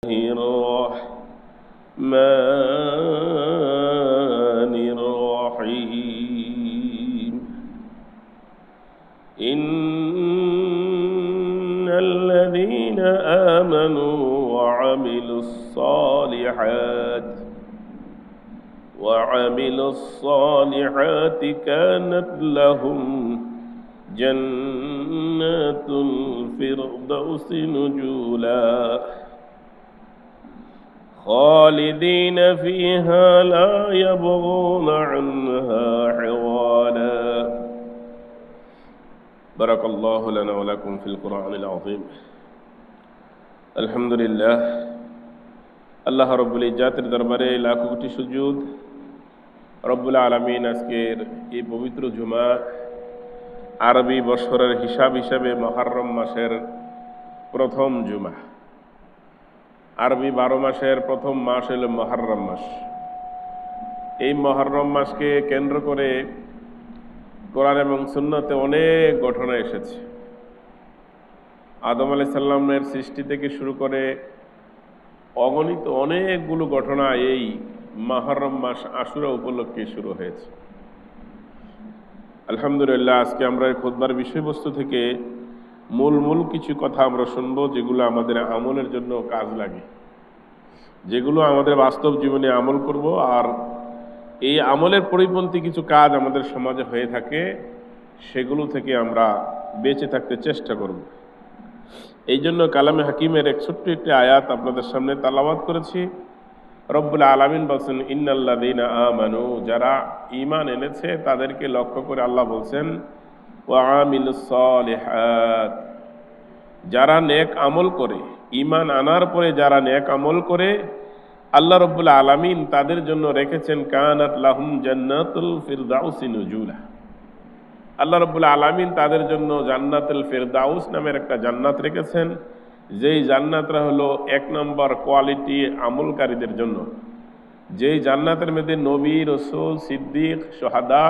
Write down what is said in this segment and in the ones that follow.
الرحمن الرحيم إن الذين آمنوا وعملوا الصالحات كانت لهم جنات الفردوس نزلا خالدين فيها لا يبغون عنها حوالا بارك الله لنا ولكم في القرآن العظيم الحمد لله আল্লাহ রব্বুল ইজ্জাতের দরবারে লাখো কোটি সুজুদ। রব্বুল আলামিন আজকের এই পবিত্র জুমা আরবি বছরের হিসাবে মুহররম মাসের প্রথম জুমা। আরবি 12 মাসের প্রথম মাস হলো মুহররম মাস। এই মুহররম মাসকে কেন্দ্র করে কোরআন এবং সুন্নতে অনেক ঘটনা এসেছে। আদম আলাইহিস সালামের সৃষ্টি থেকে শুরু করে অগণিত অনেকগুলো ঘটনা এই মুহররম মাস আশুরা উপলক্ষে শুরু হয়েছে। আলহামদুলিল্লাহ, আজকে আমরা এই খুতবার বিষয়বস্তু থেকে মূল কিছু কথা আমরা শুনবো, যেগুলো আমাদের আমলের জন্য কাজ লাগে, যেগুলো আমাদের বাস্তব জীবনে আমল করব। আর এই আমলের পরিপন্থী কিছু কাজ আমাদের সমাজে হয়ে থাকে, সেগুলো থেকে আমরা বেঁচে থাকতে চেষ্টা করব। এই জন্য কালামে হাকিমের এক ছোট্ট একটি আয়াত আপনাদের সামনে তালাওয়াত করেছি। রব্বুল আলামিন বলছেন ইন্নাল্লাযীনা আমানু, যারা ঈমান এনেছে তাদেরকে লক্ষ্য করে আল্লাহ বলছেন ওয়া আমিলুস সালিহাত, যারা নেক আমল করে, ঈমান আনার পরে যারা নেক আমল করে, আল্লাহ রব্বুল আলামিন তাদের জন্য রেখেছেন কানাত লাহুম জান্নাতুল ফিরদাউসি নুজুলা। আল্লাহ রব্বুল আলামিন তাদের জন্য জান্নাতুল ফিরদাউস নামের একটা জান্নাত রেখেছেন, যেই জান্নাতটা হলো 1 নম্বর কোয়ালিটি আমলকারীদের জন্য। যেই জান্নাতের মধ্যে নবী, রাসূল, সিদ্দিক, শুহাদা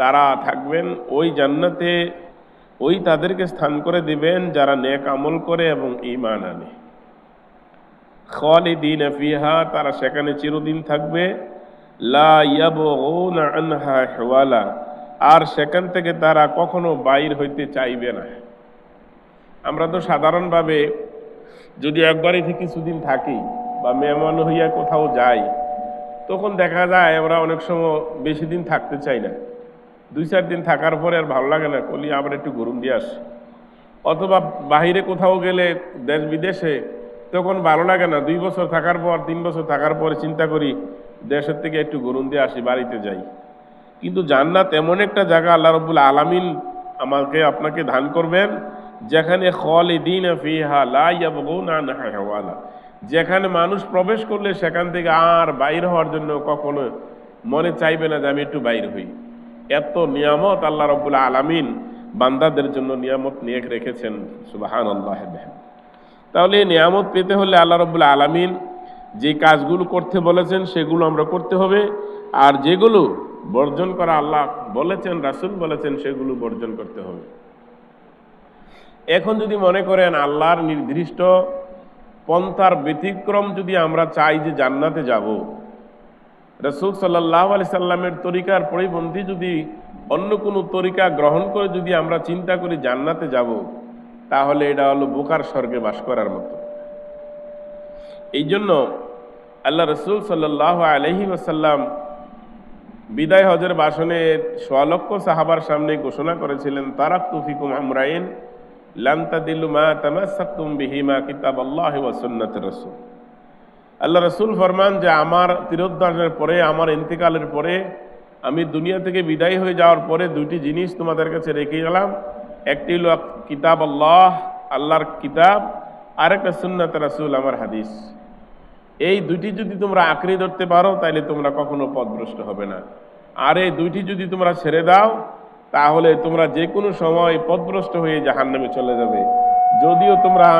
তারা থাকবেন, ওই জান্নাতে ওই তাদেরকে স্থান করে দিবেন যারা নেক আমল করে এবং ঈমান আনে। খালিদিনা ফিহা, তারা সেখানে চিরদিন থাকবে। লা ইয়াবগুনা আনহা হিওয়ালা, আর সেখান থেকে তারা কখনো বাইর হইতে চাইবে না। আমরা তো সাধারণভাবে যদি একবারই থেকে কিছুদিন থাকি বা মেহমান হইয়া কোথাও যাই, তখন দেখা যায় আমরা অনেক সময় বেশি দিন থাকতে চাই না। 2-4 দিন থাকার পরে আর ভালো লাগে না, কলি আবার একটু ঘুরুন দিয়ে আসি। অথবা বাহিরে কোথাও গেলে দেশ বিদেশে, তখন ভালো লাগে না, 2 বছর থাকার পর 3 বছর থাকার পরে চিন্তা করি দেশের থেকে একটু ঘুরুন দিয়ে আসি, বাড়িতে যাই। কিন্তু জান্নাত এমন একটা জায়গা আল্লাহ রাব্বুল আলামিন আমাকে আপনাকে দান করবেন, যেখানে খালিদিনা ফিহা লা ইয়াবগুনা আনহা হিওয়ালা, যেখানে মানুষ প্রবেশ করলে সেখান থেকে আর বাইর হওয়ার জন্য কখনো মনে চাইবে না যে আমি একটু বাইর হই। এত নিয়ামত আল্লাহ রাব্বুল আলামিন বান্দাদের জন্য নিয়ামত নিয়ে রেখেছেন, সুবহানাল্লাহ। তাহলে এই নিয়ামত পেতে হলে আল্লাহ রাব্বুল আলামিন যে কাজগুলো করতে বলেছেন সেগুলো আমরা করতে হবে, আর যেগুলো বর্জন করা আল্লাহ বলেছেন, রাসূল বলেছেন, সেগুলো বর্জন করতে হবে। এখন যদি মনে করেন আল্লাহর নির্দিষ্ট পন্থার ব্যতিক্রম যদি আমরা চাই যে জান্নাতে যাব, রাসূল সাল্লাল্লাহু আলাইহি সাল্লামের তরিকার পরিপন্থী যদি অন্য কোনো তরিকা গ্রহণ করে যদি আমরা চিন্তা করি জান্নাতে যাব, তাহলে এটা হলো বোকার স্বর্গে বাস করার মতো। এই জন্য আল্লাহ রাসূল সাল্লাল্লাহু আলাইহি ওয়াসাল্লাম বিদায় হজের ভাষণে 100 লক্ষ সাহাবার সামনে ঘোষণা করেছিলেন তারাকতু ফিকুম আমরাইন লান তাদিল্লু মা তামাসসাকতুম বিহিমা কিতাবাল্লাহি ওয়া সুন্নাতুর রাসূল। আল্লাহ রাসূল ফরমান যে আমার তিরোধানের পরে, আমার ইন্তেকালের পরে, আমি দুনিয়া থেকে বিদায় হয়ে যাওয়ার পরে 2টি জিনিস তোমাদের কাছে রেখে গেলাম। একটি হলো কিতাব আল্লাহ, আল্লাহর কিতাব, আর একটা সুন্নাত রাসূল, আমার হাদিস। এই 2টি যদি তোমরা আঁকড়ে ধরতে পারো তাহলে তোমরা কখনো পথভ্রষ্ট হবে না। আর এই 2টি যদি তোমরা ছেড়ে দাও তাহলে তোমরা যে কোনো সময় পথভ্রষ্ট হয়ে জাহান্নামে চলে যাবে। যদিও তোমরা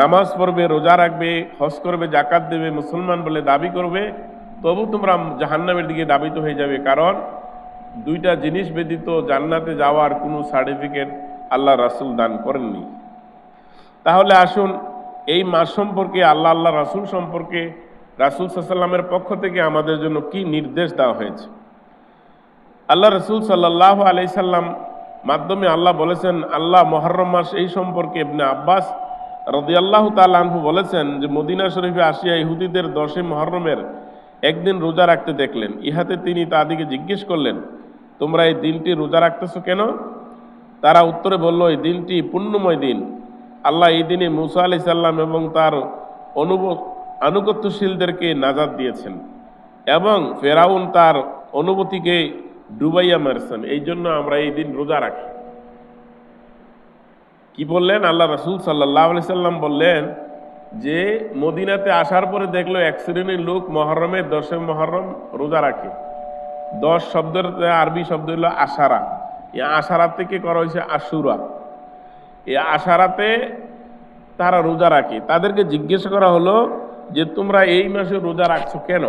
নামাজ পড়বে, রোজা রাখবে, হজ করবে, যাকাত দেবে, মুসলমান বলে দাবি করবে, তবু তোমরা জাহান্নামের দিকে ধাবিত হয়ে যাবে। কারণ 2টা জিনিস ব্যতীত জান্নাতে যাওয়ার কোনো সার্টিফিকেট আল্লাহ রাসূল দান করেননি। তাহলে আসুন এই মাস সম্পর্কে আল্লাহ রাসূল সম্পর্কে রাসূল সাল্লাল্লাহু আলাইহি ওয়াসাল্লামের পক্ষ থেকে আমাদের জন্য কি নির্দেশ দেওয়া হয়েছে। আল্লাহ রাসূল সাল্লাল্লাহু আলাইহি সাল্লাম মাধ্যমে আল্লাহ বলেছেন, আল্লাহ মুহররম মাস এই সম্পর্কে ইবনে আব্বাস রাদিয়াল্লাহু তাআলা আনহু বলেছেন যে মদিনা শরীফে আসিয়া ইহুদিদের 10 মুহররমের একদিন রোজা রাখতে দেখলেন। ইহাতে তিনি তাদেরকে জিজ্ঞেস করলেন, তোমরা এই দিনটি রোজা রাখতেছো কেন? তারা উত্তরে বলল, এই দিনটি পুণ্যময় দিন। আল্লাহ এই দিনে মুসা আলাইহিস সালাম এবং তার আনুগত্যশীলদেরকে নাজাত দিয়েছেন এবং ফেরাউন তার অনুমতিকে ডুবাইয়া মারছেন, এই জন্য আমরা এই দিন রোজা রাখি। কি বললেন? আল্লাহ রাসূল সাল্লাল্লাহু আলাইহি সাল্লাম বললেন যে মদিনাতে আসার পরে দেখলো এক শ্রেণীর লোক মুহররমের 10 মুহররম রোজা রাখে। 10 শব্দের আরবি শব্দ হলো আশারা। এই আশারা থেকে করা হয়েছে আশুরা। এই আশারাতে তারা রোজা রাখে। তাদেরকে জিজ্ঞেস করা হলো যে তোমরা এই মাসে রোজা রাখছো কেন?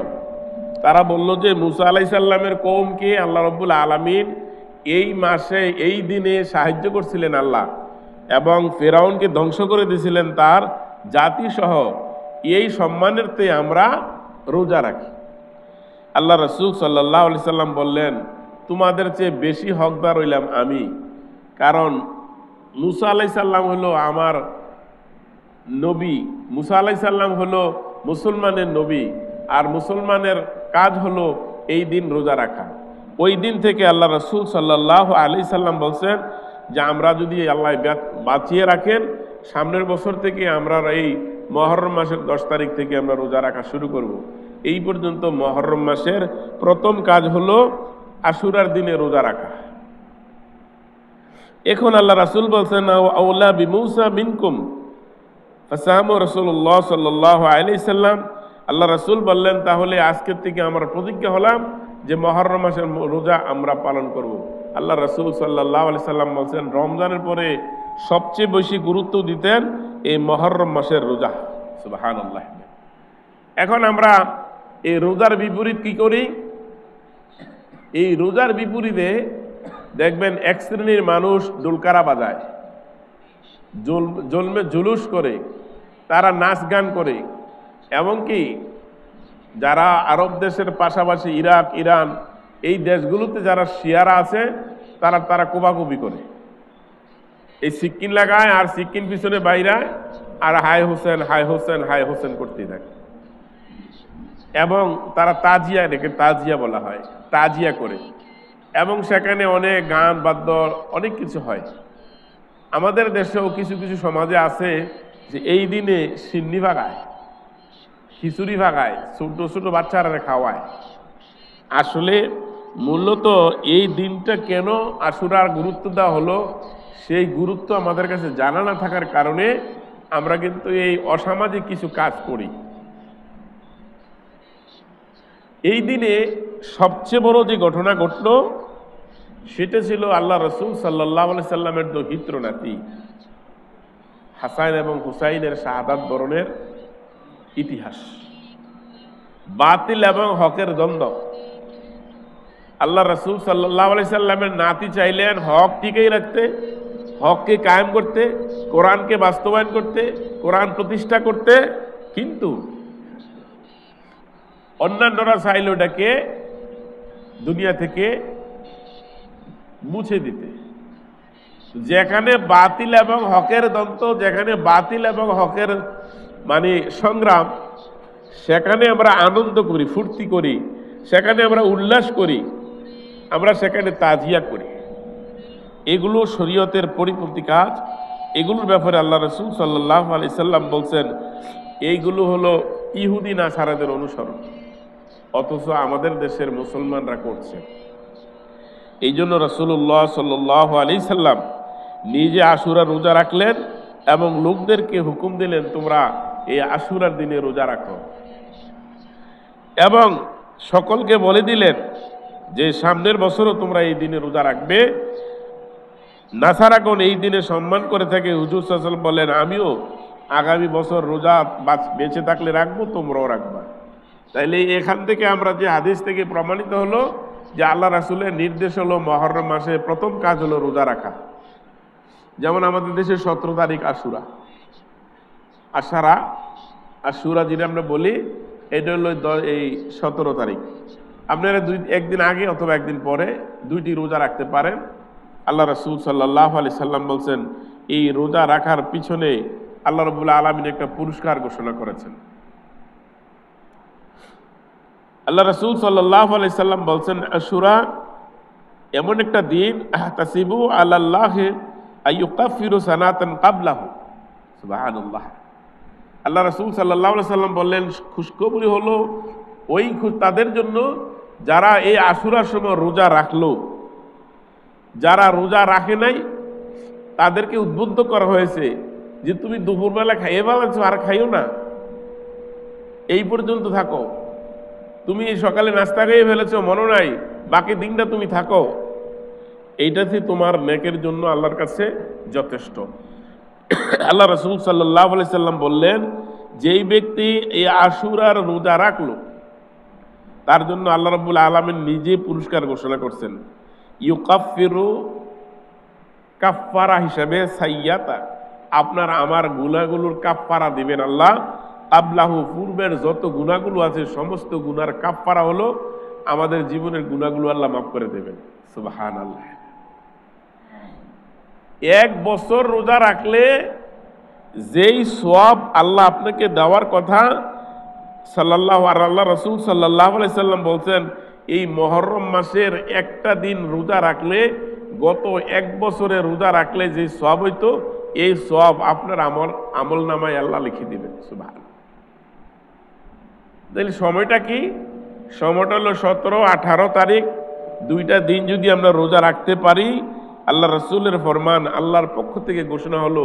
তারা বলল যে মুসা আলাইহিস সালামের কওমকে আল্লাহ রাব্বুল আলামিন এই মাসে এই দিনে সাহায্য করছিলেন আল্লাহ, এবং ফেরাউনকে ধ্বংস করে দিয়েছিলেন তার জাতি সহ। এই সম্মানার্থে আমরা রোজা রাখি। আল্লাহ রাসূল সাল্লাল্লাহু আলাইহি সাল্লাম বললেন, তোমাদের চেয়ে বেশি হকদার হইলাম আমি, কারণ মুসা আলাইহিস সালাম হলো আমার নবী। মুসা আলাইহিস সালাম হলো মুসলমানের নবী, আর মুসলমানের কাজ হলো এই দিন রোজা রাখা। ওই দিন থেকে আল্লাহ রাসূল সাল্লাল্লাহু আলাইহি সাল্লাম বলছেন যে আমরা যদি আল্লাহ বাঁচিয়ে রাখেন, সামনের বছর থেকে আমরা এই মুহররম মাসের 10 তারিখ থেকে আমরা রোজা রাখা শুরু করব। এই পর্যন্ত মুহররম মাসের প্রথম কাজ হলো আশুরার দিনে রোজা রাখা। এখন আল্লাহ রাসূল বলছেন, আউলা বিমুসা মিনকুম ফাসামু রাসূলুল্লাহ সাল্লাল্লাহু আলাইহি সাল্লাম। আল্লাহ রাসূল বললেন, তাহলে আজকের থেকে আমরা প্রতিজ্ঞা হলাম যে মুহররম মাসের রোজা আমরা পালন করব। আল্লাহ রাসূল সাল্লাল্লাহু আলাইহি সাল্লাম বলছেন, রমজানের পরে সবচেয়ে বেশি গুরুত্ব দিতেন এই মুহররম মাসের রোজা। সুবহানাল্লাহ। এখন আমরা এই রোজার বিপরীত কি করি? এই রোজার বিপরীতে দেখবেন এক শ্রেণীর মানুষ দুলকারা বাজায়, জলমে জুলুস করে, তারা নাচ গান করে, এমনকি যারা আরব দেশের পাশাপাশি ইরাক, ইরান এই দেশগুলোতে যারা শিয়ারা আছে তারা কোবাকুবি করে, এই সিক্কিন লাগায় আর সিক্কিন পিছনে বাইরায় আর হাই হোসেন হাই হোসেন হাই হোসেন করতেই থাকে। এবং তারা তাজিয়া রেখে, তাজিয়া বলা হয়, তাজিয়া করে, এবং সেখানে অনেক গান বাদ্য অনেক কিছু হয়। আমাদের দেশেও কিছু কিছু সমাজে আছে যে এই দিনে সিন্নি ভাগায়, খিচুড়ি ভাগায়, ছোট ছোট বাচ্চারা খাওয়ায়। আসলে মূলত এই দিনটা কেন আশুরার গুরুত্ব দেওয়া হলো, সেই গুরুত্ব আমাদের কাছে জানা না থাকার কারণে আমরা কিন্তু এই অসামাজিক কিছু কাজ করি। এই দিনে সবচেয়ে বড় যে ঘটনা ঘটল সেটা ছিল আল্লাহ রাসূল সাল্লাল্লাহু আলাইহি সাল্লামের দৌহিত্র নাতি হাসান এবং হুসাইনের শাহাদাত বরণের ইতিহাস। বাতিল এবং হকের দ্বন্দ্ব। আল্লাহ রাসূল সাল্লাল্লাহু আলাইহি সাল্লামের নাতি চাইলেন হক টিকিয়ে রাখতে, হককে কায়েম করতে, কোরআনকে বাস্তবায়ন করতে, কোরআন প্রতিষ্ঠা করতে, কিন্তু অন্যান্যরা চাইল এটাকে দুনিয়া থেকে মুছে দিতে। যেখানে বাতিল এবং হকের দ্বন্দ্ব, যেখানে বাতিল এবং হকের সংগ্রাম, সেখানে আমরা আনন্দ করি, ফুর্তি করি, সেখানে আমরা উল্লাস করি, আমরা সেখানে তাজিয়া করি। এগুলো শরীয়তের পরিপন্থী কাজ। এগুলোর ব্যাপারে আল্লাহ রাসূল সাল্লাল্লাহু আলাইহি সাল্লাম বলছেন এইগুলো হলো ইহুদি নাসারাদের অনুসরণ, অথচ আমাদের দেশের মুসলমানরা করছে। এই জন্য রাসূলুল্লাহ সাল্লাল্লাহু আলাইহি সাল্লাম নিজে আশুরা রোজা রাখলেন এবং লোকদেরকে হুকুম দিলেন তোমরা এই আশুরার দিনে রোজা রাখো, এবং সকলকে বলে দিলেন যে সামনের বছরও তোমরা এই দিনে রোজা রাখবে। নাসারাগণ এই দিনে সম্মান করে থাকে। হুজুর সাল্লাল্লাহু আলাইহি ওয়াসাল্লাম বলেন আমিও আগামী বছর রোজা বেঁচে থাকলে রাখবো, তোমরাও রাখবা। তাইলে এখান থেকে আমরা যে হাদিস থেকে প্রমাণিত হলো যে আল্লাহ রাসূলের নির্দেশ হলো মুহররম মাসে প্রথম কাজ হলো রোজা রাখা। যেমন আমাদের দেশে 17 তারিখ আশুরা, আশারা আশুরা যেটা আমরা বলি, এটা হলো এই 17 তারিখ। আপনারা একদিন আগে অথবা একদিন পরে দুইটি রোজা রাখতে পারেন। আল্লাহ রাসূল সাল্লাল্লাহু আলাইহি সাল্লাম বলছেন, এই রোজা রাখার পিছনে আল্লাহ রাব্বুল আলামিন একটা পুরস্কার ঘোষণা করেছেন। আল্লাহ রাসূল সাল্লাল্লাহু আলাইহি সাল্লাম বলছেন, আশুরা এমন একটা দিন, তাসিবু আলাল্লাহি আইয়ুকাফিরু সানাতান ক্বাবলাহু। সুবহানাল্লাহ। আল্লাহ রাসূল সাল্লাল্লাহু আলাইহি সাল্লাম বললেন, খুশখবরি হলো ওই তাদের জন্য যারা এই আশুরার সময় রোজা রাখলো। যারা রোজা রাখে নাই তাদেরকে উদ্বুদ্ধ করা হয়েছে যে তুমি দুপুরবেলা খাইয়ে ফেলেছো, আর খাইও না, এই পর্যন্ত থাকো। তুমি সকালে নাস্তা খেয়ে ফেলেছো, মনে নাই, বাকি দিনটা তুমি থাকো। এইটাতে তোমার নেকের জন্য আল্লাহর কাছে যথেষ্ট। আল্লাহ রাসূল সাল্লাল্লাহু আলাইহি সাল্লাম বললেন, যেই ব্যক্তি এই আশুরার রোজা রাখলো তার জন্য আল্লাহ রাব্বুল আলামিন নিজে পুরস্কার ঘোষণা করছেন। ইউকাফিরু কাফফারা হিসাবে সাইয়াতা, আপনার আমার গুনাহগুলোর কাফফারা দিবেন আল্লাহ। আবলাহু, পূর্বের যত গুনাহগুলো আছে সমস্ত গুনার কাফফারা হলো আমাদের জীবনের গুনাহগুলো আল্লাহ মাফ করে দেবেন। সুবহানাল্লাহ। 1 বছর রোজা রাখলে যেই সওয়াব আল্লাহ আপনাকে দেওয়ার কথা আল্লাহ রাসূল সাল্লাল্লাহু আলাইহি সাল্লাম বলছেন, এই মুহররম মাসের একটা দিন রোজা রাখলে গত 1 বছরে রোজা রাখলে যে সওয়াব হইতো, এই সওয়াব আপনার আমল নামায় আল্লাহ লিখে দিবেন। সুবহানাল্লাহ। তাহলে সময়টা কি? সময়টা হলো 17-18 তারিখ, দুইটা দিন যদি আমরা রোজা রাখতে পারি, আল্লাহ রাসূলের ফরমান, আল্লাহর পক্ষ থেকে ঘোষণা হলো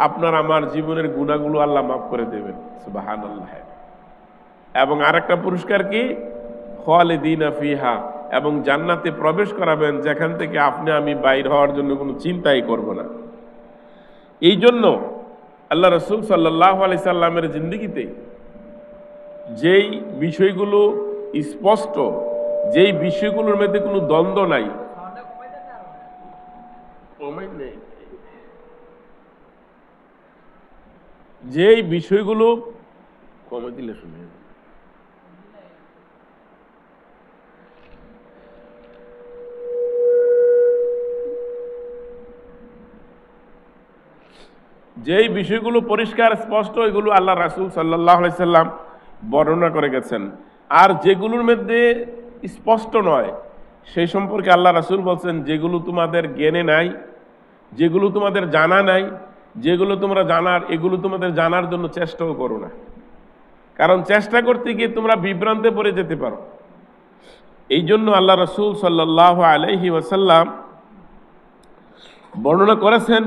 আপনার আমার জীবনের গুনাহগুলো আল্লাহ মাফ করে দেবেন। সুবহানাল্লাহ। এবং আরেকটা পুরস্কার কি? খালিদিনা ফিহা, এবং জান্নাতে প্রবেশ করাবেন, যেখান থেকে আপনি আমি বাইর হওয়ার জন্য কোনো চিন্তাই করব না। এই জন্য আল্লাহ রাসূল সাল্লাল্লাহু আলাইহি সাল্লামের জিন্দেগিতে যেই বিষয়গুলো স্পষ্ট, যেই বিষয়গুলোর মধ্যে কোনো দ্বন্দ্ব নাই, যেই বিষয়গুলো কমে দিলে শুনে, যেই বিষয়গুলো পরিষ্কার স্পষ্ট, এগুলো আল্লাহ রাসূল সাল্লাল্লাহু আলাইহি সাল্লাম বর্ণনা করে গেছেন। আর যেগুলোর মধ্যে স্পষ্ট নয় সেই সম্পর্কে আল্লাহ রাসূল বলছেন, যেগুলো তোমাদের জ্ঞানে নাই, যেগুলো তোমাদের জানা নাই, যেগুলো তোমরা জানার, এগুলো তোমাদের জানার জন্য চেষ্টাও করো না, কারণ চেষ্টা করতে গিয়ে তোমরা বিভ্রান্তে পড়ে যেতে পারো। এই জন্য আল্লাহ রাসূল সাল্লাল্লাহু আলাইহি ওয়াসাল্লাম বর্ণনা করেছেন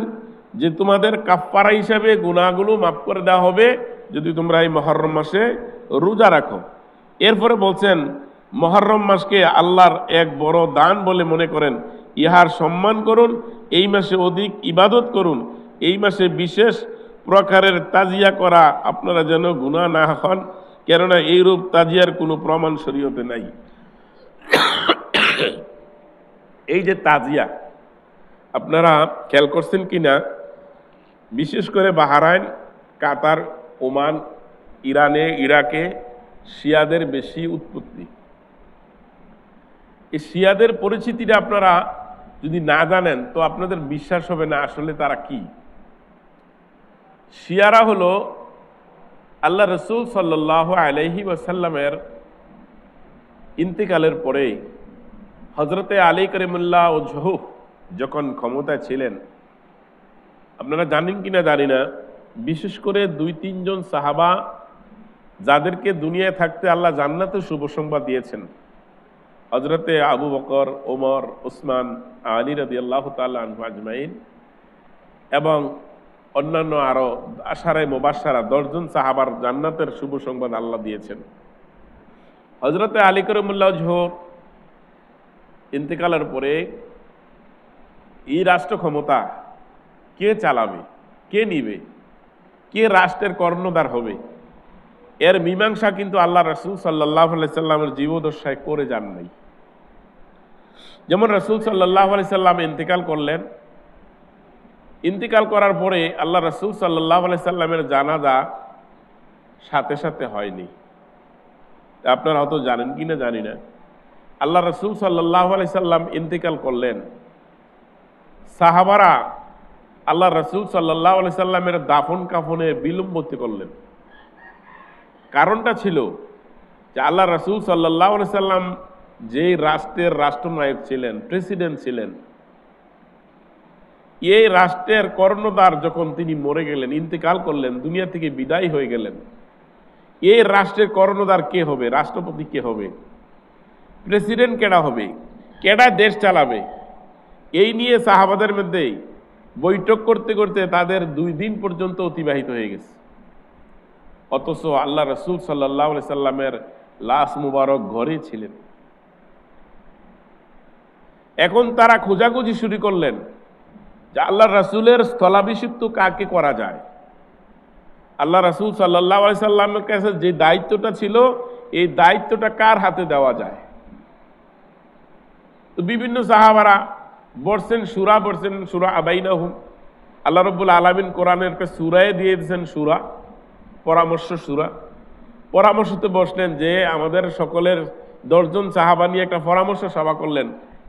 যে তোমাদের কাফফারা হিসাবে গুনাহগুলো মাফ করে দেওয়া হবে যদি তোমরা এই মুহররম মাসে রোজা রাখো। এরপরে বলছেন, মুহররম মাসকে আল্লাহর এক বড় দান বলে মনে করেন, ইহার সম্মান করুন, এই মাসে অধিক ইবাদত করুন, এই মাসে বিশেষ প্রকারের তাজিয়া করা আপনারা যেন গুনাহ না হন, কেননা এইরূপ তাজিয়ার কোনো প্রমাণ শরীয়তে নাই। এই যে তাজিয়া, আপনারা খেয়াল করছেন কিনা, বিশেষ করে বাহরাইন, কাতার, ওমান, ইরানে, ইরাকে শিয়াদের বেশি উৎপত্তি। এই শিয়াদের পরিচিতিটা আপনারা যদি না জানেন তো আপনাদের বিশ্বাস হবে না আসলে তারা কি। শিয়ারা হলো আল্লাহ রাসূল সাল্লাল্লাহু আলাইহি ওয়াসাল্লামের ইন্তেকালের পরে হযরতে আলী কারিমুল্লাহ ওজহু যখন ক্ষমতায় ছিলেন, আপনারা জানেন কিনা জানি না, বিশেষ করে 2-3 জন সাহাবা যাদেরকে দুনিয়ায় থাকতে আল্লাহ জান্নাতের শুভ সংবাদ দিয়েছেন, হযরতে আবু বকর, ওমর, ওসমান, আলী রাদিয়াল্লাহু তাআলা আনহু আজমাইন, এবং অন্যান্য আরো আশারায়ে মুবাশশারা 10 জন সাহাবার জান্নাতের শুভ সংবাদ আল্লাহ দিয়েছেন। হযরতে আলী কারিমুল্লাহ ওজহু ইন্তেকালের পরে এই রাষ্ট্র ক্ষমতা কে চালাবে, কে নিবে, কে রাষ্ট্রের কর্ণধার হবে, এর মীমাংসা কিন্তু আল্লাহ রাসূল সাল্লাল্লাহু আলাইহি সাল্লামের জীবদ্দশায় করে যান নাই। যেমন রাসূল সাল্লাল্লাহু আলাইহি সাল্লাম ইন্তেকাল করলেন, ইন্তেকাল করার পরে আল্লাহ রাসূল সাল্লাল্লাহু আলাইহি সাল্লামের জানাজা সাথে সাথে হয়নি। আপনারা হয়তো জানেন কিনা জানি না, আল্লাহ রাসূল সাল্লাল্লাহু আলাইহি সাল্লাম ইন্তেকাল করলেন, সাহাবারা আল্লাহ রাসূল সাল্লাল্লাহু আলাইহি সাল্লামের দাফন কাফনে বিলম্ব করলেন। কারণটা ছিল যে আল্লাহ রাসূল সাল্লাল্লাহু আলাইহি সাল্লাম যেই রাষ্ট্রের রাষ্ট্রনায়ক ছিলেন, প্রেসিডেন্ট ছিলেন, এই রাষ্ট্রের কর্ণধার যখন তিনি মরে গেলেন, ইন্তেকাল করলেন, দুনিয়া থেকে বিদায় হয়ে গেলেন, এই রাষ্ট্রের কর্ণধার কে হবে, রাষ্ট্রপতি কে হবে, প্রেসিডেন্ট কেডা হবে, কেডা দেশ চালাবে, এই নিয়ে সাহাবাদের মধ্যে বৈঠক করতে করতে তাদের 2 দিন পর্যন্ত অতিবাহিত হয়ে গেছে। অথচ আল্লাহ রাসূল সাল্লাল্লাহু আলাইহি সাল্লামের লাশ মুবারক ঘরে ছিলেন। এখন তারা খোঁজাখুঁজি শুরু করলেন যে আল্লাহ রাসূলের স্থলাভিষিক্ত কাকে করা যায়। আল্লাহ রাসূল সাল্লাল্লাহু আলাইহি সাল্লামের কাছে যে দায়িত্বটা ছিল, এই দায়িত্বটা কার হাতে দেওয়া যায়। তো বিভিন্ন সাহাবারা বলছেন সূরা আবাইনাহুম। আল্লাহ রাব্বুল আলামিন কোরআনের একটা সূরায়ে দিয়ে দিয়েছেন সূরা, পরামর্শ সূরা। পরামর্শতে বসলেন যে আমাদের সকলের 10 জন সাহাবা নিয়ে একটা পরামর্শ সভা করলেন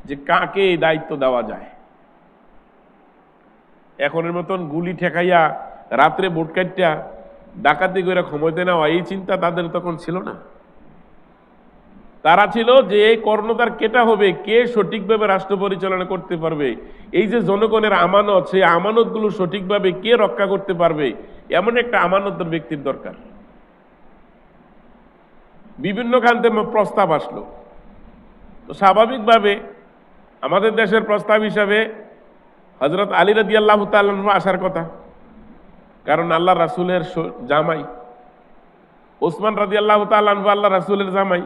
যে কাকে এই দায়িত্ব দেওয়া যায়। এখনের মতন গুলি ঠেকাইয়া রাত্রে ভোট কাটিয়া ডাকাতি করে ক্ষমতা নেওয়া, এই চিন্তা তাদের তখন ছিল না। তারা ছিল যে এই কর্ণধার কেটা হবে, কে সঠিকভাবে রাষ্ট্র পরিচালনা করতে পারবে, এই যে জনগণের আমানত, সেই আমানতগুলো সঠিকভাবে কে রক্ষা করতে পারবে, এমন একটা আমানতের ব্যক্তির দরকার। বিভিন্ন খান্তে প্রস্তাব আসলো। তো স্বাভাবিকভাবে আমাদের দেশের প্রস্তাব হিসাবে হযরত আলী রাদিয়াল্লাহু তাআলা আনহু আসার কথা, কারণ আল্লাহ রাসূলের জামাই। ওসমান রাদিয়াল্লাহু তাআলা আনহু আল্লাহ রাসূলের জামাই।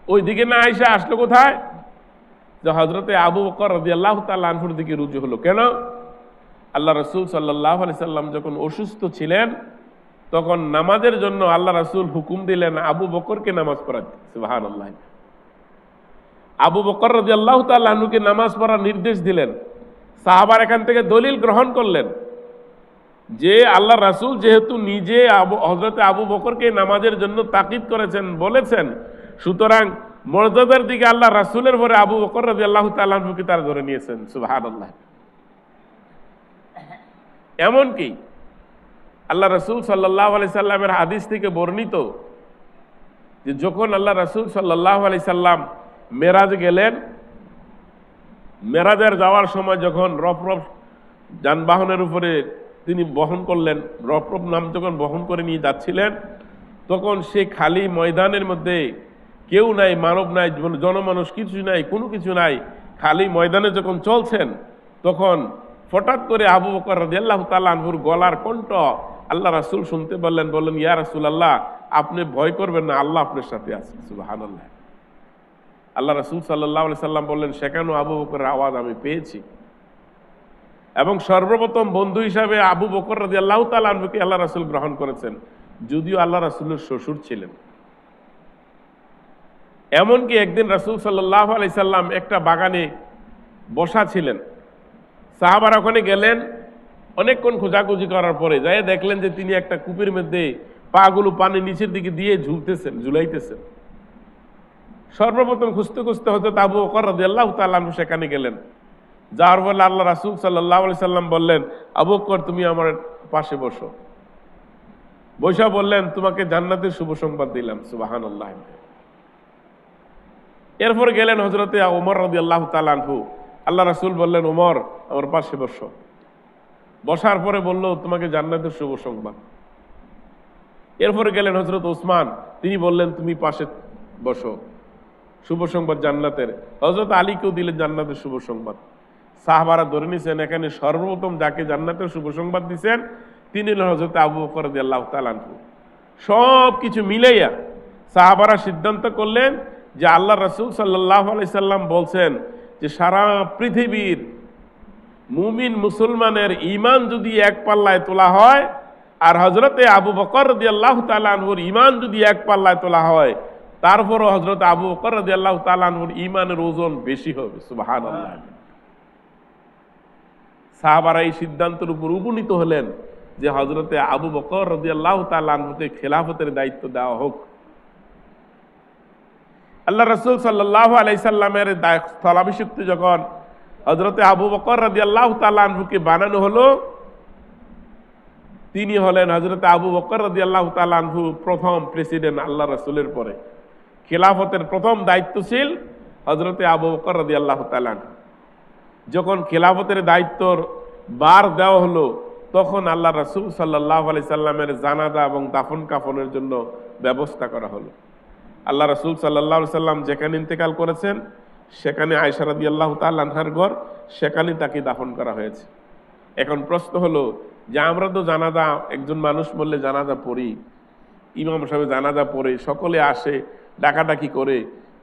ওইদিকে না আয়েশা আসলো কোথায়, যে হযরতে আবু বকর রাদিয়াল্লাহু তাআলা আনহুর দিকে রুজু হলো। কেন? আল্লাহ রাসূল সাল্লাল্লাহু আলাইহি সাল্লাম যখন অসুস্থ ছিলেন, তখন নামাজের জন্য আল্লাহ রাসূল হুকুম দিলেন আবু বকরকে নামাজ পড়াতে। সুবহানাল্লাহ। আবু বকর রাদিয়াল্লাহু তাআলা আনহুকে নামাজ পড়ার নির্দেশ দিলেন। সাহাবারা এখান থেকে দলিল গ্রহণ করলেন যে আল্লাহ রাসূল যেহেতু নিজে হযরতে আবু বকরকে নামাজের জন্য তাকিদ করেছেন, বলেছেন, সুতরাং মর্যাদার দিকে আল্লাহ রাসূলের পরে আবু বকর রাদিয়াল্লাহু তাআলা আনহুকে তারা ধরে নিয়েছেন। সুবহানাল্লাহ। এমনকি আল্লাহ রাসূল সাল্লাল্লাহু আলাইহি সাল্লামের হাদিস থেকে বর্ণিত যে যখন আল্লাহ রাসূল সাল্লাল্লাহু আলাইহি সাল্লাম মেরাজ গেলেন, মেরাজের যাওয়ার সময় যখন রফরফ যানবাহনের উপরে তিনি বহন করলেন, রফরফ নাম যখন বহন করে নিয়ে যাচ্ছিলেন, তখন সে খালি ময়দানের মধ্যে কেউ নাই, মানব নাই, জনমানুষ কিছু নাই, কোনো কিছু নাই, খালি ময়দানে যখন চলছেন, তখন হঠাৎ করে আবু বকর রাদিয়াল্লাহু তাআলা আনহুর গলার কণ্ঠ আল্লাহ রাসূল শুনতে বললেন, ইয়া রাসূলুল্লাহ, আপনি ভয় করবেন না, আল্লাহ আপনার সাথে আছে। সুবহানাল্লাহ। আল্লাহ রাসূল সাল্লাল্লাহু আলাইহি সাল্লাম বললেন, সেখানেও আবু বকরের আওয়াজ আমি পেয়েছি। এবং সর্বপ্রথম বন্ধু হিসাবে আবু বকর রাদিয়াল্লাহু তাআলা আনহুকে আল্লাহ রাসূল গ্রহণ করেছেন, যদিও আল্লাহ রাসূলের শ্বশুর ছিলেন। এমনকি একদিন রাসূল সাল্লাল্লাহু আলাইহি সাল্লাম একটা বাগানে বসা ছিলেন, সাহাবারা ওখানে গেলেন। অনেকক্ষণ খোঁজাখুঁজি করার পরে যাই দেখলেন যে তিনি একটা কূপের মধ্যে পাগুলো পানি নিচের দিকে দিয়ে ঝুলাইতেছেন। সর্বপ্রথম খুঁজতে খুঁজতে হযরত আবু বকর রাদিয়াল্লাহু তাআলা আনহু সেখানে গেলেন। যার ফলে আল্লাহ রাসূল সাল্লাল্লাহু আলাইহি সাল্লাম বললেন, আবু বকর, তুমি আমার পাশে বসো। বসা বললেন, তোমাকে জান্নাতের শুভ সংবাদ দিলাম। সুবহানাল্লাহ। এরপর গেলেন হযরতে ওমর রাদিয়াল্লাহু তাআলা আনহু। আল্লাহ রাসূল বললেন, ওমর, আমার পাশে বসো। বসার পরে বলল, তোমাকে জান্নাতের শুভ সংবাদ। এরপরে গেলেন হযরত ওসমান, তিনি বললেন, তুমি পাশে বসো, শুভ সংবাদ জান্নাতের। হযরত আলীকেও দিলেন জান্নাতের শুভ সংবাদ। সাহাবারা ধরে নিছেন এখানে সর্বপ্রথম যাকে জান্নাতের শুভ সংবাদ দিচ্ছেন তিনি হলেন হযরত আবু বকর রাদিয়াল্লাহু তাআলা আনহু। সব কিছু মিলাইয়া সাহাবারা সিদ্ধান্ত করলেন যে আল্লাহ রাসূল সাল্লাল্লাহু আলাইহি সাল্লাম বলছেন যে সারা পৃথিবীর মুমিন মুসলমানের ঈমান যদি এক পাল্লায় তোলা হয়, আর হযরতে আবু বকর রাদিয়াল্লাহু তাআলা আনহুর ঈমান যদি এক পাল্লায় তোলা হয়, তারপরও হযরত আবু বকর রাদিয়াল্লাহু তাআলা আনহুর ঈমানের ওজন বেশি হবে। সুবহানাল্লাহ। সাহাবারা এই সিদ্ধান্তের উপর উপনীত হলেন যে হযরতে আবু বকর রাদিয়াল্লাহু তাআলা আনহুকে খেলাফতের দায়িত্ব দেওয়া হোক। আল্লাহ রাসূল সাল্লাল্লাহু আলাইহি সাল্লামের স্থলাভিষিক্ত যখন হযরতে আবু বকর রাদিয়াল্লাহু তাআলা আনহুকে বানানো হলো, তিনি হলেন হযরতে আবু বকর রাদিয়াল্লাহু তাআলা আনহু প্রথম প্রেসিডেন্ট আল্লাহ রাসূলের পরে। খেলাফতের প্রথম দায়িত্বশীল হযরতে আবু বকর রাদিয়াল্লাহু তাআলা আনহু। যখন খেলাফতের দায়িত্বর বার দেওয়া হলো, তখন আল্লাহ রাসূল সাল্লাল্লাহু আলাইহি সাল্লামের জানাজা এবং দাফন কাফনের জন্য ব্যবস্থা করা হলো। আল্লাহ রাসূল সাল্লাল্লাহু আলাইহি সাল্লাম যেখানে ইন্তেকাল করেছেন সেখানে আয়েশা রাদিয়াল্লাহু তাআলা আনহার ঘর, সেখানে তাকে দাফন করা হয়েছে। এখন প্রশ্ন হলো যে আমরা তো জানাজা, একজন মানুষ বললে জানাজা পড়ি, ইমাম সাহেব জানাজা পড়ে, সকলে আসে, ডাকাডাকি করে।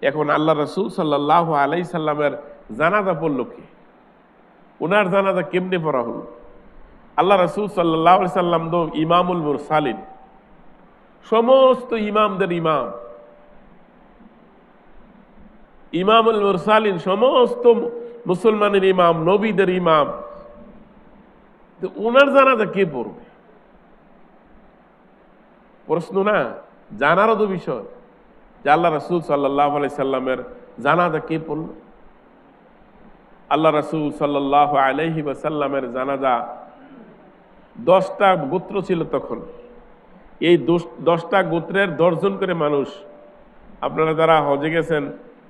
এখন আল্লাহ রাসূল সাল্লাল্লাহু আলাইহি সাল্লামের জানাজা পড়ল কে? ওনার জানাজা কেমনে পড়া হলো? আল্লাহ রাসূল সাল্লাল্লাহু আলাইহি সাল্লাম তো ইমামুল মুরসালিন, সমস্ত ইমামদের ইমাম, ইমামুল মুরসালিন, সমস্ত মুসলমানের ইমাম, নবীদের ইমাম। তো ওনার জানাজা কে পড়বে? প্রশ্ন না, জানারও তো বিষয় যে আল্লাহ রাসূল সাল্লাল্লাহু আলাইহি সাল্লামের জানাজা কে পড়ল। আল্লাহ রাসূল সাল্লাল্লাহু আলাইহি ওয়াসাল্লামের জানাজা 10টা গোত্র ছিল তখন। এই 10টা গোত্রের 10 জন করে মানুষ। আপনারা যারা হজে গেছেন,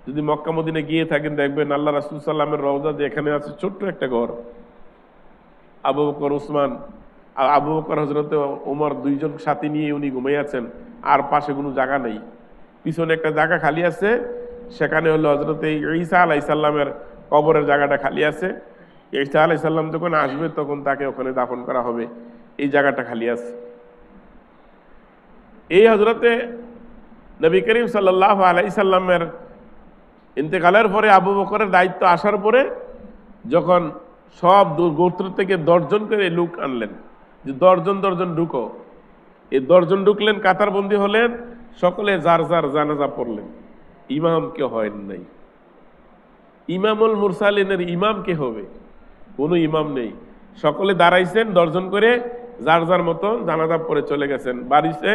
যদি মক্কা মদিনে গিয়ে থাকেন, দেখবেন আল্লাহ রাসূল সাল্লামের রওজা যেখানে আছে ছোট্ট একটা ঘর, আবু বকর, উসমান, আবু বকর হযরতে ওমর 2 জন সাথী নিয়ে উনি ঘুমিয়ে আছেন, আর পাশে কোনো জায়গা নেই। পিছনে একটা জায়গা খালি আছে, সেখানে হলো হযরতে ঈসা আলাইহিস সালামের কবরের জায়গাটা খালি আছে। ঈসা আলাইহিস সালাম যখন আসবে তখন তাকে ওখানে দাফন করা হবে, এই জায়গাটা খালি আছে। এই হযরতে নবী করিম সাল্লাল্লাহু আলাইহি সাল্লামের ইন্তেকালের পরে আবু বকরের দায়িত্ব আসার পরে যখন সব গোত্র থেকে 10 জন করে লোক আনলেন, যে 10 জন ঢুকো। এই 10 জন ঢুকলেন, কাতারবন্দি হলেন, সকলে যার যার জানাজা পড়লেন। ইমাম কে হয় নাই। ইমামুল মুরসালিনের ইমাম কে হবে? কোনো ইমাম নেই। সকলে দাঁড়াইছেন 10 জন করে, যার যার মতো জানাজা পড়ে চলে গেছেন বাড়িতে,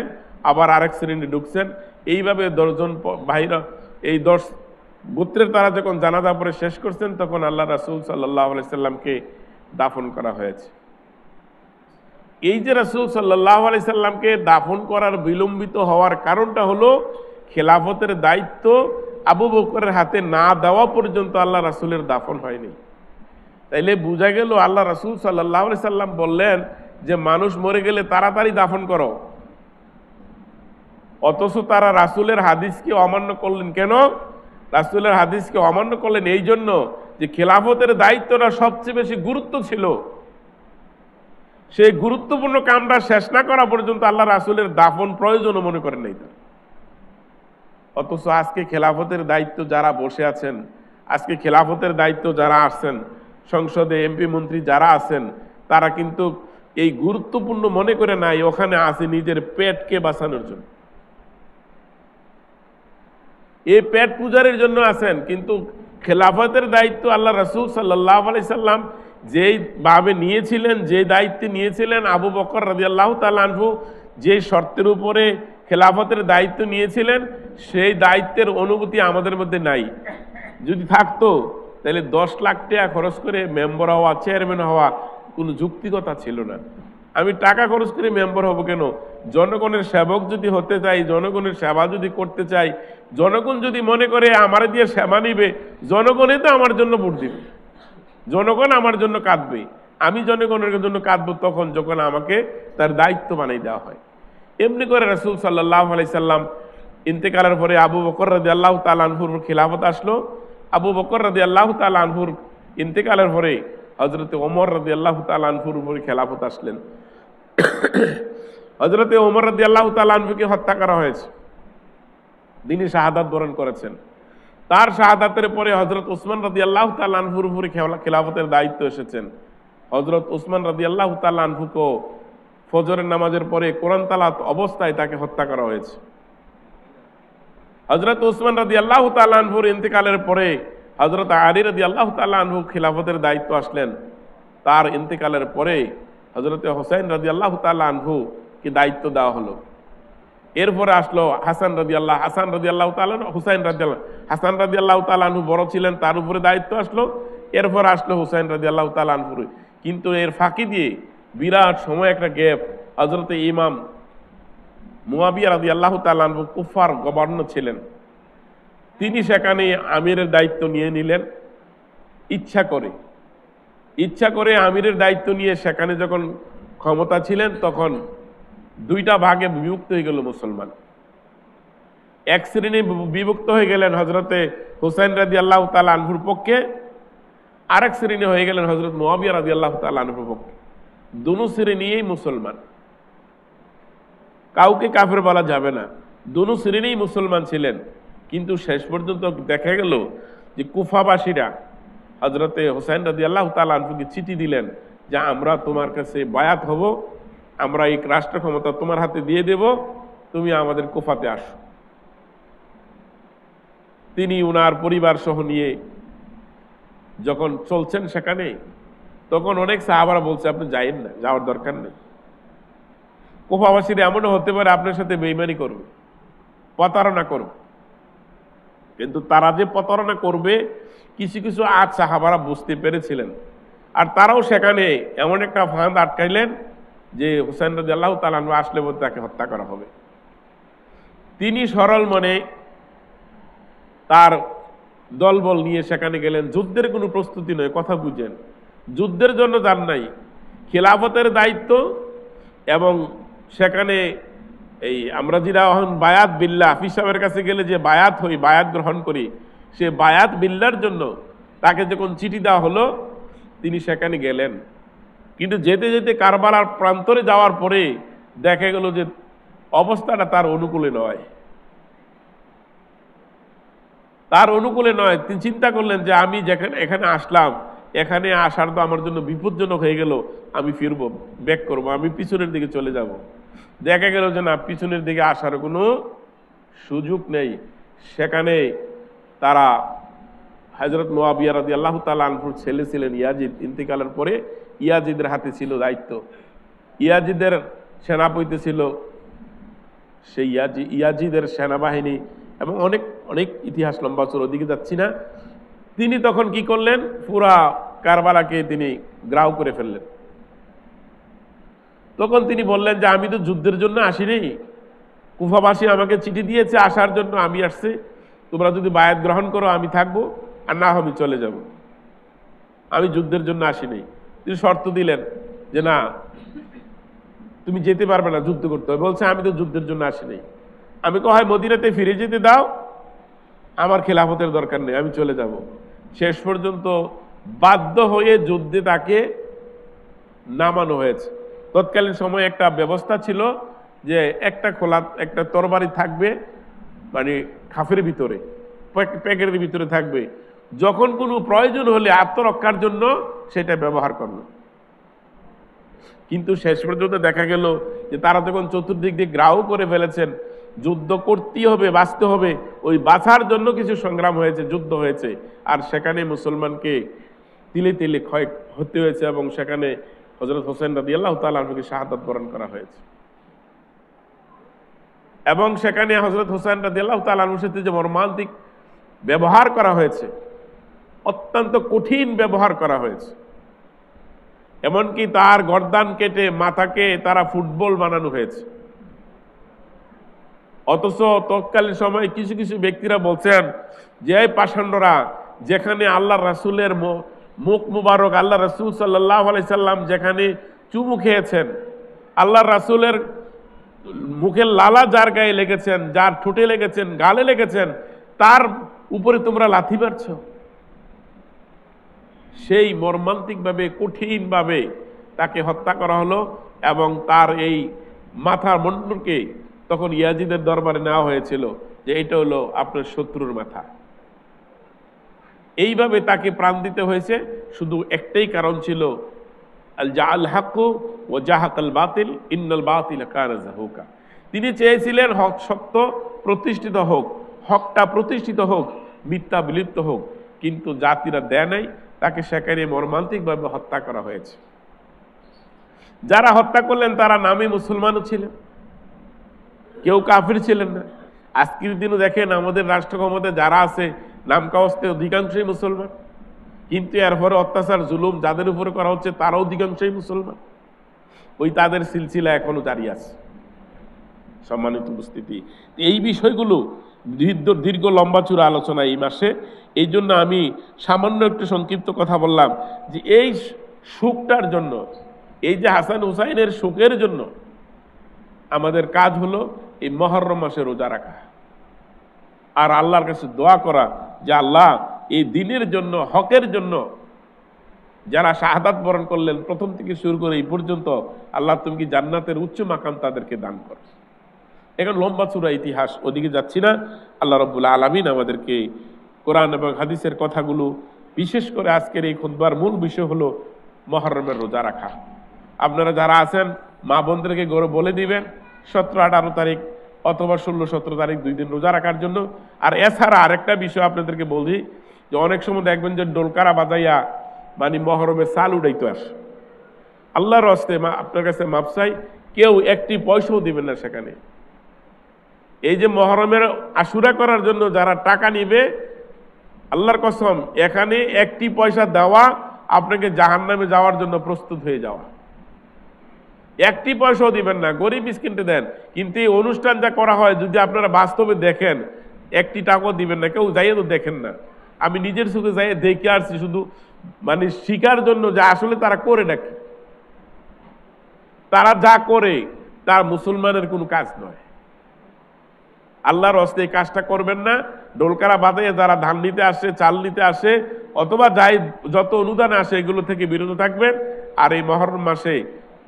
আবার আরেক শ্রেণী ঢুকছেন। এইভাবে 10 জন ভাইরা, এই 10 গোত্রের তারা যখন জানাজা পড়ে শেষ করছেন, তখন আল্লাহ রাসূল সাল্লাল্লাহু আলাইহি সাল্লামকে দাফন করা হয়েছে। এই যে রাসূল সাল্লাল্লাহু আলাইহি সাল্লামকে দাফন করার বিলম্বিত হওয়ার কারণটা হলো, খেলাফতের দায়িত্ব আবু বকরের হাতে না দেওয়া পর্যন্ত আল্লাহ রাসূলের দাফন হয়নি। তাইলে বোঝা গেল আল্লাহ রাসূল সাল্লাল্লাহু আলাইহি সাল্লাম বললেন যে মানুষ মরে গেলে তাড়াতাড়ি দাফন করো, অথচ তারা রাসূলের হাদিসকে অমান্য করলেন। কেন রাসূলের হাদিসকে অমান্য করলেন? এই জন্য যে খেলাফতের দায়িত্বটা সবচেয়ে বেশি গুরুত্ব ছিল, সেই গুরুত্বপূর্ণ কামটা শেষ না করা পর্যন্ত আল্লাহ রাসূলের দাফন প্রয়োজন মনে করেন নাই। অথচ আজকে খেলাফতের দায়িত্ব যারা বসে আছেন, আজকে খেলাফতের দায়িত্ব যারা আসছেন, সংসদে এমপি মন্ত্রী যারা আছেন, তারা কিন্তু এই গুরুত্বপূর্ণ মনে করে নাই, ওখানে আছে নিজের পেটকে বাঁচানোর জন্য, এই পেট পূজারের জন্য আছেন। কিন্তু খেলাফতের দায়িত্ব আল্লাহ রাসূল সাল্লাল্লাহু আলাইহি সাল্লাম যেই ভাবে নিয়েছিলেন, যে দায়িত্বে নিয়েছিলেন, আবু বকর রাদিয়াল্লাহু তাআলা আনহু যে শর্তের উপরে খেলাফতের দায়িত্ব নিয়েছিলেন, সেই দায়িত্বের অনুভূতি আমাদের মধ্যে নাই। যদি থাকতো তাহলে 10 লাখ টাকা খরচ করে মেম্বার হওয়া, চেয়ারম্যান হওয়া কোনো যুক্তিকতা ছিল না। আমি টাকা খরচ করে মেম্বার হব কেন? জনগণের সেবক যদি হতে চাই, জনগণের সেবা যদি করতে চাই, জনগণ যদি মনে করে আমার দিয়ে সেবা নিবে, জনগণই তো আমার জন্য ভোট দিবে, জনগণ আমার জন্য কাঁদবে। আমি জনগণের জন্য কাঁদবো তখন যখন আমাকে তার দায়িত্ব বানাই দেওয়া হয়। এমনি করে রাসূল সাল্লাল্লাহু আলাইহি সাল্লাম ইন্তেকালের পরে আবু বকর রাদিয়াল্লাহু তাআলা আনহুর খিলাফত আসলো। আবু বকর রাদিয়াল্লাহু তাআলা আনহুর ইন্তেকালের পরে হযরতে ওমর রাদিয়াল্লাহু তাআলা আনহুর উপরে খেলাফত আসলেন। হযরতে ওমর রাদিয়াল্লাহু তাআলা আনহুকে হত্যা করা হয়েছে, তিনি শাহাদাত বরণ করেছেন। তার শাহাদাতের পরে হযরত উসমান রাদিয়াল্লাহু তাআলা আনহুর উপরে খেলাফতের দায়িত্ব এসেছেন। হযরত উসমান রাদিয়াল্লাহু তাআলা আনহুকে ফজরের নামাজের পরে কোরআন তেলাওয়াত অবস্থায় তাকে হত্যা করা হয়েছে। হযরত উসমান রাদিয়াল্লাহু তাআলা আনহুর ইন্তেকালের পরে হযরত আলী রাদিয়াল্লাহু তাআলা আনহু খিলাফতের দায়িত্ব আসলেন। তার ইন্তেকালের পরে হযরতে হুসাইন রাদিয়াল্লাহু তাআলা আনহু কে দায়িত্ব দেওয়া হলো। এরপরে আসলো হাসান রাদিয়াল্লাহু তাআলা, হাসান রাদিয়াল্লাহু তাআলা আনহু বড় ছিলেন, তার উপরে দায়িত্ব আসলো। এরপর আসলো হুসাইন রাদিয়াল্লাহু তাআলা আনহু। কিন্তু এর ফাঁকি দিয়ে বিরাট সময় একটা গ্যাপ। হযরতে ইমাম মুয়াবিয়া রাদিয়াল্লাহু তাআলা আনহু কুফার গভর্নর ছিলেন, তিনি সেখানে আমিরের দায়িত্ব নিয়ে নিলেন। ইচ্ছা করে আমিরের দায়িত্ব নিয়ে সেখানে যখন ক্ষমতা ছিলেন, তখন দুইটা ভাগে বিভক্ত হয়ে গেল মুসলমান। এক শ্রেণী বিভক্ত হয়ে গেলেন হযরতে হুসাইন রাদিয়াল্লাহু তাআলা আনহুর পক্ষে, আরেক শ্রেণী হয়ে গেলেন হযরত মুয়াবিয়া রাদিয়াল্লাহু তাআলা আনহুর পক্ষে। দুনো শ্রেণীই মুসলমান, কাউকে কাফের বলা যাবে না, দুনো শ্রেণীই মুসলমান ছিলেন। কিন্তু শেষ পর্যন্ত দেখা গেল যে কুফাবাসীরা হযরতে হুসাইন রাদিয়াল্লাহু তাআলা আনহুকে চিঠি দিলেন যে আমরা তোমার কাছে বায়াত হব, আমরা এই রাষ্ট্র ক্ষমতা তোমার হাতে দিয়ে দেব, তুমি আমাদের কুফাতে আসো। তিনি উনার পরিবার সহ নিয়ে যখন চলছেন সেখানে, তখন অনেক সাহাবারা বলছে আপনি যাইেন না, যাওয়ার দরকার নেই। কুফাবাসীরা এমনও হতে পারে আপনার সাথে বেঈমানি করবে, প্রতারণা করবে। কিন্তু তারা যে প্রতারণা করবে কিছু কিছু আজ সাহাবারা বুঝতে পেরেছিলেন, আর তারাও সেখানে এমন একটা ফাঁদ আটকাইলেন যে হুসাইন রাদিয়াল্লাহু তাআলা আনহু আসলে বলতে তাকে হত্যা করা হবে। তিনি সরল মনে তার দলবল নিয়ে সেখানে গেলেন। যুদ্ধের কোনো প্রস্তুতি নয়, কথা বুঝেন, যুদ্ধের জন্য যান নাই, খেলাফতের দায়িত্ব। এবং সেখানে এই আমরা যারা বায়াত বিল্লাহ হাফিজ সাহেবের কাছে গেলে যে বায়াত হই, বায়াত গ্রহণ করি, সে বায়াত বিল্লাহর জন্য তাকে যখন চিঠি দেওয়া হলো তিনি সেখানে গেলেন। কিন্তু যেতে যেতে কারবালার প্রান্তরে যাওয়ার পরে দেখা গেল যে অবস্থাটা তার অনুকূলে নয়, তিনি চিন্তা করলেন যে আমি যেখানে এখানে আসলাম, এখানে আসার তো আমার জন্য বিপজ্জনক হয়ে গেল, আমি ফিরবো, ব্যাক করবো, আমি পিছনের দিকে চলে যাব। দেখা গেল যে না, পিছনের দিকে আসার কোনো সুযোগ নেই। সেখানে তারা হযরত মুয়াবিয়া রাদিয়াল্লাহু তাআলা আনহুর ছেলে ছিলেন ইয়াজিদ, ইন্তিকালের পরে ইয়াজিদের হাতে ছিল দায়িত্ব। ইয়াজিদের সেনাপতি ছিল সেই ইয়াজিদের সেনাবাহিনী, এবং অনেক অনেক ইতিহাস লম্বা চল, ওদিকে যাচ্ছি না। তিনি তখন কি করলেন, পুরা কারবালাকে তিনি গ্রাউ করে ফেললেন। তখন তিনি বললেন যে আমি তো যুদ্ধের জন্য আসিনি, কুফাবাসী আমাকে চিঠি দিয়েছে আসার জন্য, আমি আসছি, তোমরা যদি বায়াত গ্রহণ করো আমি থাকবো, আর না আমি চলে যাব, আমি যুদ্ধের জন্য আসিনি। তিনি শর্ত দিলেন যে না, তুমি যেতে পারবে না, যুদ্ধ করতে হবে। বলছে আমি তো যুদ্ধের জন্য আসিনি। আমি হয় মদিনাতে ফিরে যেতে দাও, আমার খেলাফতের দরকার নেই, আমি চলে যাব। শেষ পর্যন্ত বাধ্য হয়ে যুদ্ধে তাকে নামানো হয়েছে। তৎকালীন সময় একটা ব্যবস্থা ছিল যে একটা তরবারি থাকবে, মানে খাফের ভিতরে, প্যাকেটের ভিতরে থাকবে, যখন কোনো প্রয়োজন হলে আত্মরক্ষার জন্য সেটা ব্যবহার করলো। কিন্তু শেষ পর্যন্ত দেখা গেল যে তারা যখন চতুর্দিক দিয়ে গ্রাহ করে ফেলেছেন, যুদ্ধ করতেই হবে, বাঁচতে হবে, ওই বাঁচার জন্য কিছু সংগ্রাম হয়েছে, যুদ্ধ হয়েছে, আর সেখানে মুসলমানকে তিলে তিলে ক্ষয় হতে হয়েছে, এবং সেখানে হযরত হুসাইন রাদিয়াল্লাহু তাআলা আনহুকে শাহাদাত বরণ করা হয়েছে। এবং সেখানে হযরত হুসাইন রাদিয়াল্লাহু তাআলা আনহুর সাথে যে মর্মান্তিক ব্যবহার করা হয়েছে, অত্যন্ত কঠিন ব্যবহার করা হয়েছে। এমনকি তার গর্দান কেটে মাথাকে তারা ফুটবল বানানো হয়েছে। অথচ তৎকালীন সময় কিছু কিছু ব্যক্তিরা বলছেন যে পাষাণ্ডরা, যেখানে আল্লাহ রাসূলের মুখ মুবারক, আল্লাহ রাসূল সাল্লাল্লাহু আলাইহি সাল্লাম যেখানে চুমু খেয়েছেন, আল্লাহ রাসূলের মুখের লালা যার গায়ে লেগেছেন, যার ঠোঁটে লেগেছেন, গালে লেগেছেন, তার উপরে তোমরা লাথি মারছ। সেই মর্মান্তিকভাবে, কঠিনভাবে তাকে হত্যা করা হলো, এবং তার এই মাথার মুন্ডকে তখন ইয়াজিদের দরবারে নেওয়া হয়েছিল যে এটা হলো আপনার শত্রুর মাথা। এইভাবে তাকে প্রাণ দিতে হয়েছে, শুধু একটাই কারণ ছিল, আল জাআল হাক্কু ওয়া জাহাকাল বাতিল ইন্নাল বাতিলা কানা যাহুকা। তিনি চেয়েছিলেন হক সত্য প্রতিষ্ঠিত হোক, হকটা প্রতিষ্ঠিত হোক, মিথ্যা বিলুপ্ত হোক, কিন্তু জাতিরা দেয় নাই, তাকে সেখানে মর্মান্তিকভাবে হত্যা করা হয়েছে। যারা হত্যা করলেন তারা নামে মুসলমানও ছিলেন, কেউ কাফির ছিলেন না। আজকের দিনও দেখেন আমাদের রাষ্ট্র ক্ষমতায় যারা আছে নাম কাওয়াস্তে অধিকাংশই মুসলমান, কিন্তু এরপরে অত্যাচার জুলুম যাদের উপরে করা হচ্ছে তারা অধিকাংশই মুসলমান, ওই তাদের সিলসিলা এখনো জারি আছে। সম্মানিত উপস্থিতি, এই বিষয়গুলো দীর্ঘ লম্বা চূড়া আলোচনা এই মাসে, এই জন্য আমি সামান্য একটু সংক্ষিপ্ত কথা বললাম যে এই সুখটার জন্য, এই যে হাসান হুসাইনের সুখের জন্য আমাদের কাজ হলো এই মুহররম মাসে রোজা রাখা আর আল্লাহর কাছে দোয়া করা যে আল্লাহ এই দিনের জন্য, হকের জন্য যারা শাহাদাত বরণ করলেন প্রথম থেকে শুরু করে এই পর্যন্ত, আল্লাহ তুমি কি জান্নাতের উচ্চ মাকাম তাদেরকে দান করো। এখন লম্বা চূড়া ইতিহাস, ওদিকে যাচ্ছি না। আল্লাহ রাব্বুল আলামিন আমাদেরকে কোরআন এবং হাদিসের কথাগুলো, বিশেষ করে আজকের এই খুতবার মূল বিষয় হলো মুহররমের রোজা রাখা। আপনারা যারা আছেন মা বোনদেরকে বলে দিবেন 17-18 তারিখ অথবা 16-17 তারিখ 2 দিন রোজা রাখার জন্য। আর এছাড়া আরেকটা বিষয় আপনাদেরকে বলি যে অনেক সময় দেখবেন যে ডোলকারা বাজাইয়া মানে মুহররমের চাল উড়াইতে আসে। আল্লাহর হস্তে আপনার কাছে মাপ চাই, কেউ একটি পয়সাও দিবেন না সেখানে। এই যে মুহররমের আশুরা করার জন্য যারা টাকা নিবে, আল্লাহর কসম এখানে একটি পয়সা দেওয়া আপনাকে জাহান্নামে যাওয়ার জন্য প্রস্তুত হয়ে যাওয়া। একটি পয়সাও দিবেন না, গরিব মিসকিনকে দেন। কিন্তু এই অনুষ্ঠান যা করা হয় যদি আপনারা বাস্তবে দেখেন, একটি টাকাও দিবেন না, কেউ যাইয়ে তো দেখেন না। আমি নিজের চোখে যাইয়ে দেখে আসছি, শুধু মানে শিকার জন্য যে আসলে তারা করে নাকি, তারা যা করে তা মুসলমানের কোনো কাজ নয়। আল্লাহর হস্তে এই কাজটা করবেন না। ডোলকারা বাজাইয়ে যারা ধান নিতে আসে, চাল নিতে আসে, অথবা যাই যত অনুদান আসে এগুলো থেকে বিরত থাকবেন। আর এই মুহররম মাসে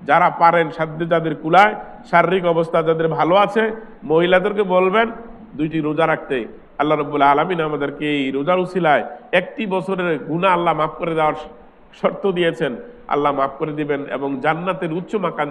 যারা পারেন, সাধ্যে যাদের কুলায়, শারীরিক অবস্থা যাদের ভালো আছে, মহিলাদেরকে বলবেন 2টি রোজা রাখতে। আল্লাহ রাব্বুল আলামিন আমাদেরকে এই রোজার উসিলায় একটি বছরের গুনাহ আল্লাহ মাফ করে দেওয়ার শর্ত দিয়েছেন। আল্লাহ মাফ করে দিবেন এবং জান্নাতের উচ্চ মাকাম